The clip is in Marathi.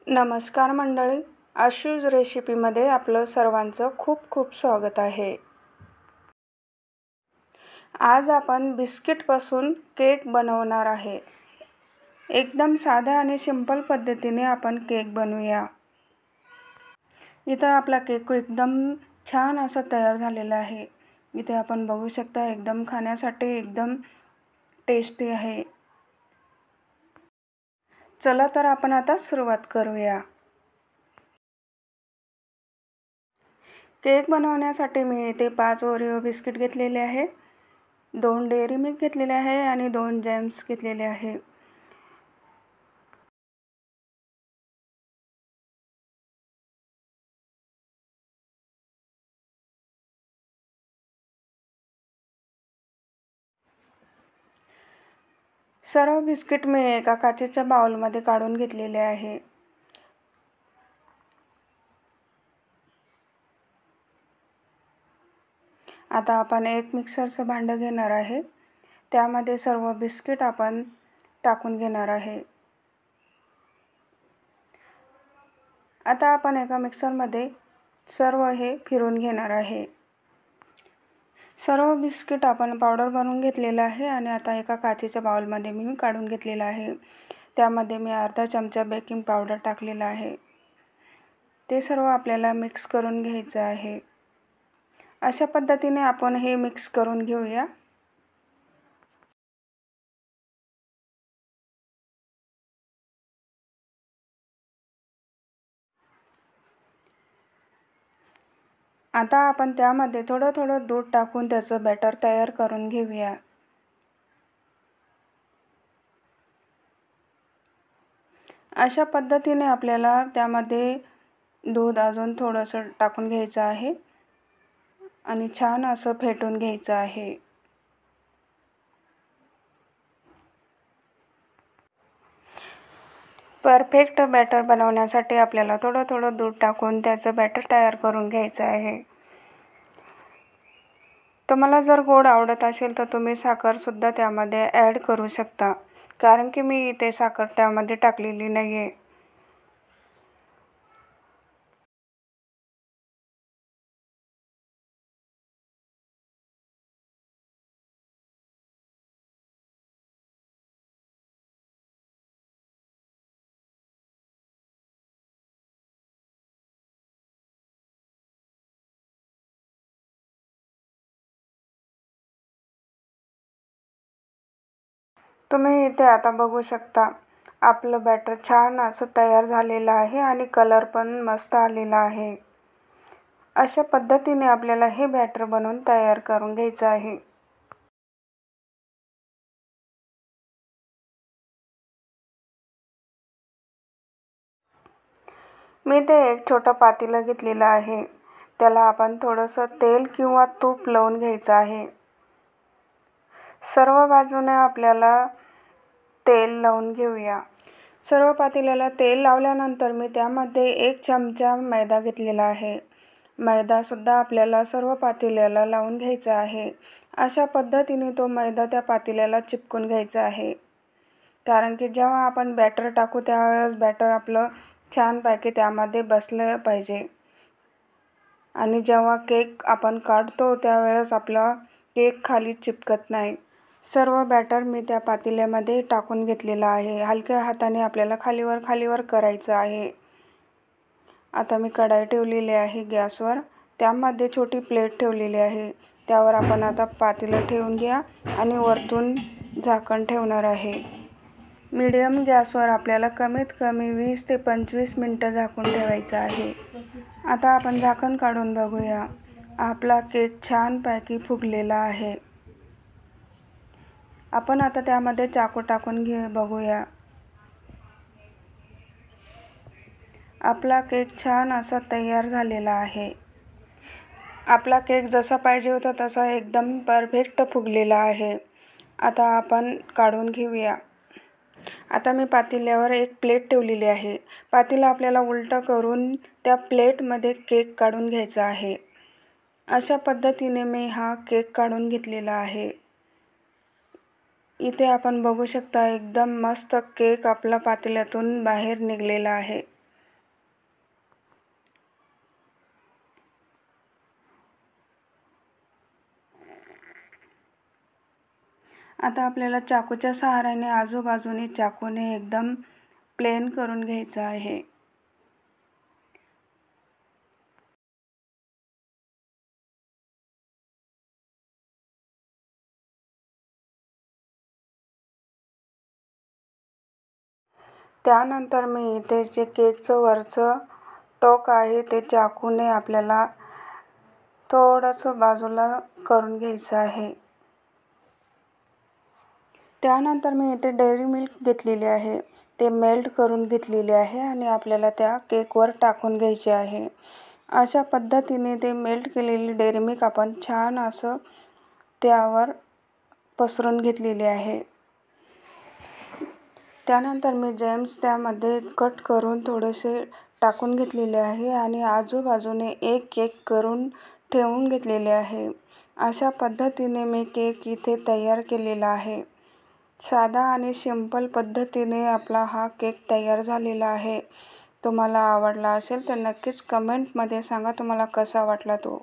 नमस्कार मंडळी, आशूज रेसिपीमध्ये आपलं सर्वांचं खूप खूप स्वागत आहे। आज आपण बिस्किटपासून केक बनवणार आहे। एकदम साध्या आणि सिंपल पद्धतीने आपण केक बनवूया। इथे आपला केक एकदम छान असा तयार झालेला आहे। इथे आपण बघू शकता एकदम खाण्यासाठी एकदम टेस्टी आहे। चला तर आपण आता सुरुवात करूया। केक बनवण्यासाठी मी इथे 5 ओरिओ बिस्किट घेतलेले आहे, 2 डेअरी मिल्क घेतलेले आहे आणि 2 जेम्स घेतलेले आहे। सर्व बिस्किट मी एका काचेच्या बाउलमध्ये काढून घेतलेले आहे। आता आपण एक मिक्सरचं भांडं घेणार आहे, त्यामध्ये सर्व बिस्किट आपण टाकून घेणार आहे। आता आपण एका मिक्सरमध्ये सर्व हे फिरवून घेणार आहे। सर्व बिस्किट आपण पावडर बनवून घेतलेला आहे आणि आता एका काचेच्या बाउलमध्ये मी काढून घेतलेला आहे। त्यामध्ये मी अर्धा चमचा बेकिंग पावडर टाकलेला आहे। ते सर्व आपल्याला मिक्स करून घ्यायचं आहे। अशा पद्धतीने आपण हे मिक्स करून घेऊया। आता आपण त्यामध्ये थोडं दूध टाकून त्याचं बॅटर तयार करून घेऊया। अशा पद्धतीने आपल्याला त्यामध्ये दूध अजून थोडंसं टाकून घ्यायचं आहे आणि छान असं फेटून घ्यायचं आहे। परफेक्ट बॅटर बनवण्यासाठी आपल्याला थोडं दूध टाकून त्याचं बॅटर तयार करून घ्यायचं आहे। तुम्हाला जर गोड आवडत असेल तर तुम्ही साखर सुद्धा त्यामध्ये ॲड करू शकता, कारण की मी इथे साखर त्यामध्ये टाकलेली नाहीये। तुम्ही इथे आता बघू शकता आपलं बॅटर छान असं तयार झालेलं आहे आणि कलर पण मस्त आलेला आहे। अशा पद्धतीने आपल्याला हे बॅटर बनवून तयार करून घ्यायचं आहे। मी ते एक छोटा पातेलं घेतलेलं आहे, त्याला आपण थोडंसं तेल किंवा तूप लावून घ्यायचं आहे। सर्व बाजूने आपल्याला तेल लावून घेऊया। सर्व पातेल्याला तेल लावल्यानंतर मी त्यामध्ये 1 चमचा मैदा घेतलेला आहे। मैदा सुद्धा आपल्याला सर्व पातेल्याला लावून घ्यायचा आहे। अशा पद्धतीने तो मैदा त्या पातेल्याला चिपकून घ्यायचा आहे, कारण की जेव्हा आपण बॅटर टाकू त्यावेळेस बॅटर आपलं छानपैकी त्यामध्ये बसलं पाहिजे आणि जेव्हा केक आपण काढतो त्यावेळेस आपला केक खाली चिपकत नाही। सर्व बॅटर मी त्या पातेल्यामध्ये टाकून घेतलेला आहे। हलक्या हाताने आपल्याला खालीवर करायचं आहे। आता मी कढाई ठेवलेली आहे गॅसवर, त्यामध्ये छोटी प्लेट ठेवलेली आहे। त्यावर आपण आता पातेलं ठेवून घ्या आणि वरतून झाकण ठेवणार आहे। मीडियम गॅसवर आपल्याला कमीत कमी 20 ते 25 मिनिटं झाकून ठेवायचं आहे। आता आपण झाकण काढून बघूया, आपला केक छानपैकी फुगलेला आहे। आपण आता त्यामध्ये चाकू टाकून बघूया। आपला केक छान असा तयार झालेला आहे। आपला केक जसा पाहिजे होता तसा एकदम परफेक्ट फुगलेला आहे। आता आपण काढून घेऊया। आता मी पातेल्यावर एक प्लेट ठेवलेली आहे। पातेलं आपल्याला उलटं करून त्या प्लेटमध्ये केक काढून घ्यायचा आहे। अशा पद्धतीने मी हा केक काढून घेतलेला आहे। इथे आपण बघू शकता एकदम मस्त केक आपला पातेल्यातून बाहेर निघलेला आहे। आता आपल्याला चाकूच्या सहाऱ्याने आजूबाजूने चाकूने एकदम प्लेन करून घ्यायचं आहे। त्यानंतर मी इथे जे केकचं वरचं टोक आहे ते चाकूने आपल्याला थोडंसं बाजूला करून घ्यायचं आहे। त्यानंतर मी इथे डेअरी मिल्क घेतलेली आहे, ते मेल्ट करून घेतलेले आहे आणि आपल्याला त्या केकवर टाकून घ्यायचे आहे। अशा पद्धतीने ते मेल्ट केलेली डेअरी मिल्क आपण छान असं त्यावर पसरून घेतलेले आहे। त्यानंतर मी जेम्स त्यामध्ये कट करून थोडेसे टाकून घेतलेले आहे आणि आजूबाजूने एक केक करून ठेवून घेतलेले आहे। अशा पद्धतीने मी केक इथे तयार केलेला आहे। साधा आणि सिंपल पद्धतीने आपला हा केक तयार झालेला आहे। तुम्हाला आवडला असेल तर नक्कीच कमेंटमध्ये सांगा तुम्हाला कसा वाटला तो।